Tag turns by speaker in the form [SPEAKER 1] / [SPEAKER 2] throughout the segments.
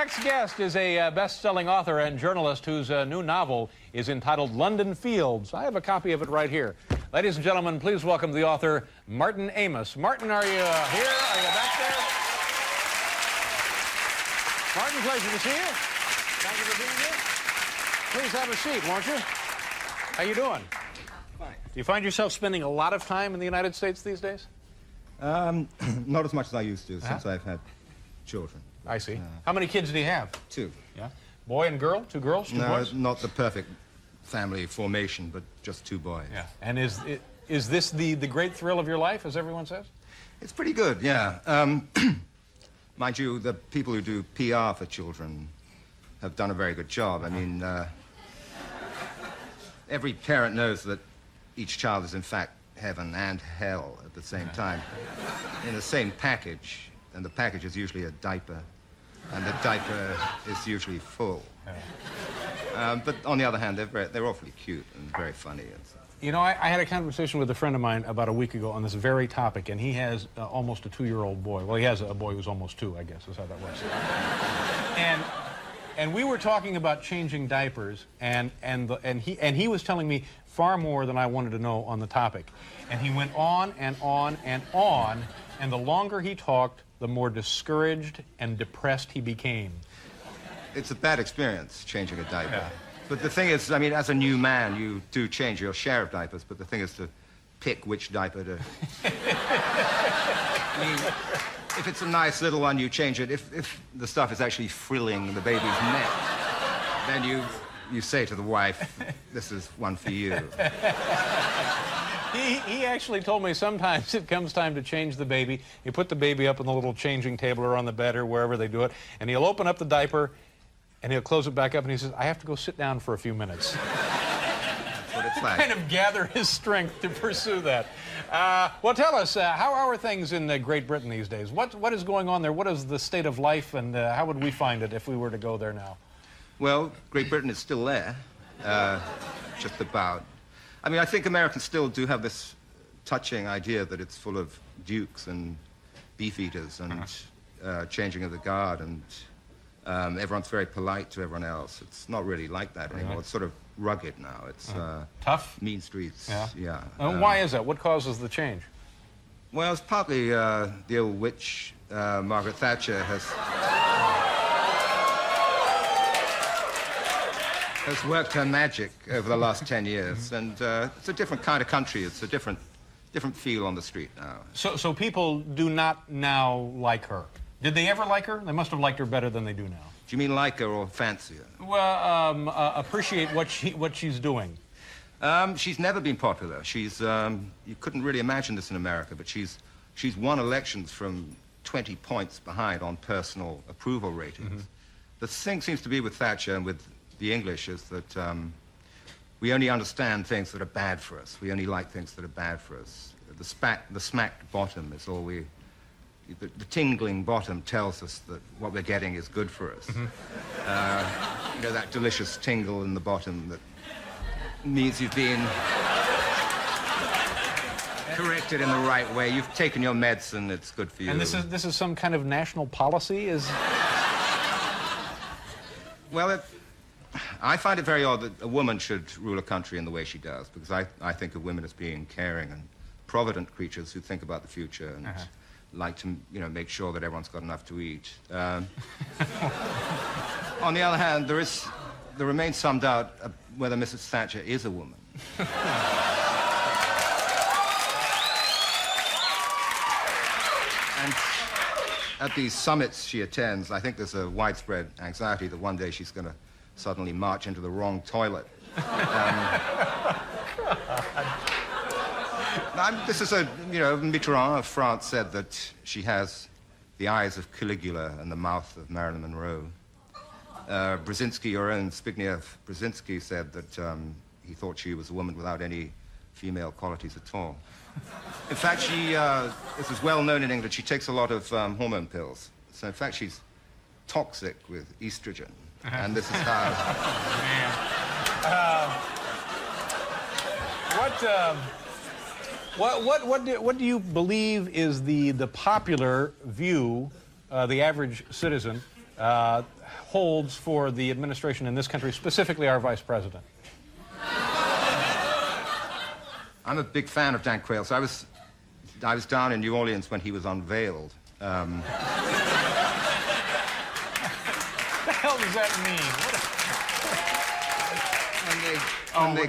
[SPEAKER 1] next guest is a best-selling author and journalist whose new novel is entitled London Fields. I have a copy of it right here. Ladies and gentlemen, please welcome the author, Martin Amis. Martin, are you here? Are you back there? Martin, pleasure to see you. Thank you for being here. Please have a seat, won't you? How you doing?
[SPEAKER 2] Fine.
[SPEAKER 1] Do you find yourself spending a lot of time in the United States these days?
[SPEAKER 2] Not as much as I used to since I've had children.
[SPEAKER 1] I see. How many kids do you have?
[SPEAKER 2] 2.
[SPEAKER 1] Yeah. Boy and girl? 2 girls? 2 boys?
[SPEAKER 2] No, not the perfect family formation, but just 2 boys.
[SPEAKER 1] Yeah. And is this the great thrill of your life, as everyone says?
[SPEAKER 2] It's pretty good, yeah. Mind you, the people who do PR for children have done a very good job. I mean, every parent knows that each child is in fact heaven and hell at the same time, in the same package, and the package is usually a diaper, and the diaper is usually full. But on the other hand, they're awfully cute and very funny and stuff.
[SPEAKER 1] You know, I had a conversation with a friend of mine about a week ago on this very topic, and he has almost a 2-year-old boy. Well, he has a boy who's almost 2, I guess, is how that works. And we were talking about changing diapers, and he was telling me far more than I wanted to know on the topic. And he went on and on and on, and the longer he talked, the more discouraged and depressed he became.
[SPEAKER 2] It's a bad experience, changing a diaper. Yeah. But the thing is, I mean, as a new man, you do change your share of diapers, but the thing is to pick which diaper to... I mean, if it's a nice little one, you change it. If the stuff is actually frilling the baby's neck, then you say to the wife, this is one for you.
[SPEAKER 1] He actually told me sometimes it comes time to change the baby. You put the baby up on the little changing table or on the bed or wherever they do it, and he'll open up the diaper, and he'll close it back up, and he says, I have to go sit down for a few minutes.
[SPEAKER 2] That's what it's like.
[SPEAKER 1] Kind of gather his strength to pursue that. Well, tell us, how are things in Great Britain these days? What is going on there? What is the state of life, and how would we find it if we were to go there now?
[SPEAKER 2] Well, Great Britain is still there, just about. I mean, I think Americans still do have this touching idea that it's full of dukes and beefeaters and changing of the guard, and everyone's very polite to everyone else. It's not really like that anymore. It's sort of rugged now. It's
[SPEAKER 1] tough?
[SPEAKER 2] Mean streets, yeah.
[SPEAKER 1] Why is that? What causes the change?
[SPEAKER 2] Well, it's partly the old witch, Margaret Thatcher, has worked her magic over the last 10 years, and it's a different kind of country. It's a different feel on the street now.
[SPEAKER 1] So people do not now like her. Did they ever like her? They must have liked her better than they do now.
[SPEAKER 2] Do you mean like her or fancy her?
[SPEAKER 1] Well, appreciate what she's doing.
[SPEAKER 2] She's never been popular. She's you couldn't really imagine this in America, but she's won elections from 20 points behind on personal approval ratings. The thing seems to be with Thatcher and with the English is that we only understand things that are bad for us. We only like things that are bad for us. The smacked bottom is all we... The tingling bottom tells us that what we're getting is good for us. You know, that delicious tingle in the bottom that means you've been corrected in the right way. You've taken your medicine, it's good for you.
[SPEAKER 1] And this is some kind of national policy?
[SPEAKER 2] Well, I find it very odd that a woman should rule a country in the way she does, because I think of women as being caring and provident creatures who think about the future and like to, you know, make sure that everyone's got enough to eat. On the other hand, there remains some doubt whether Mrs. Thatcher is a woman. And at these summits she attends, I think there's a widespread anxiety that one day she's going to suddenly march into the wrong toilet. This is Mitterrand of France said that she has the eyes of Caligula and the mouth of Marilyn Monroe. Brzezinski, your own Zbigniew Brzezinski, said that he thought she was a woman without any female qualities at all. In fact, this is well known in England, she takes a lot of hormone pills. So in fact, she's toxic with estrogen. And this is how...
[SPEAKER 1] What do you believe is the popular view, the average citizen, holds for the administration in this country, specifically our vice president?
[SPEAKER 2] I'm a big fan of Dan Quayle. So I was down in New Orleans when he was unveiled.
[SPEAKER 1] What the hell does that mean?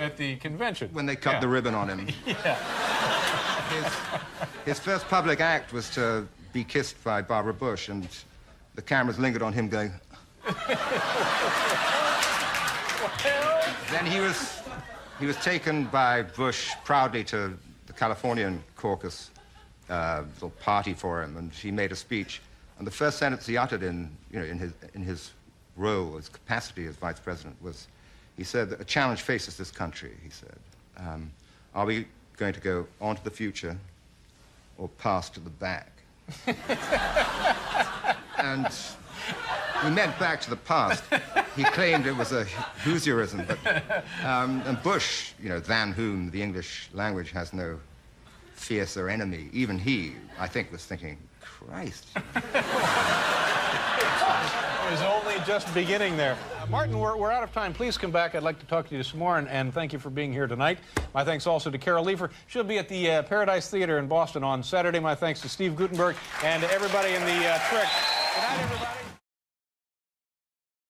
[SPEAKER 1] At the convention.
[SPEAKER 2] When they cut the ribbon on him.
[SPEAKER 1] Yeah.
[SPEAKER 2] His first public act was to be kissed by Barbara Bush, and the cameras lingered on him going... Then he was taken by Bush proudly to the Californian caucus, little party for him, and he made a speech. And the first sentence he uttered in his role, his capacity as vice president, was, he said, that a challenge faces this country, he said. Are we going to go on to the future or pass to the back? And he meant back to the past. He claimed it was a Hoosierism, but and Bush, than whom the English language has no fiercer enemy, even he, I think, was thinking, Christ.
[SPEAKER 1] It was only just beginning there. Martin, we're out of time. Please come back. I'd like to talk to you some more, and thank you for being here tonight. My thanks also to Carol Leifer. She'll be at the Paradise Theater in Boston on Saturday. My thanks to Steve Gutenberg and to everybody in the Trick. Good night, everybody.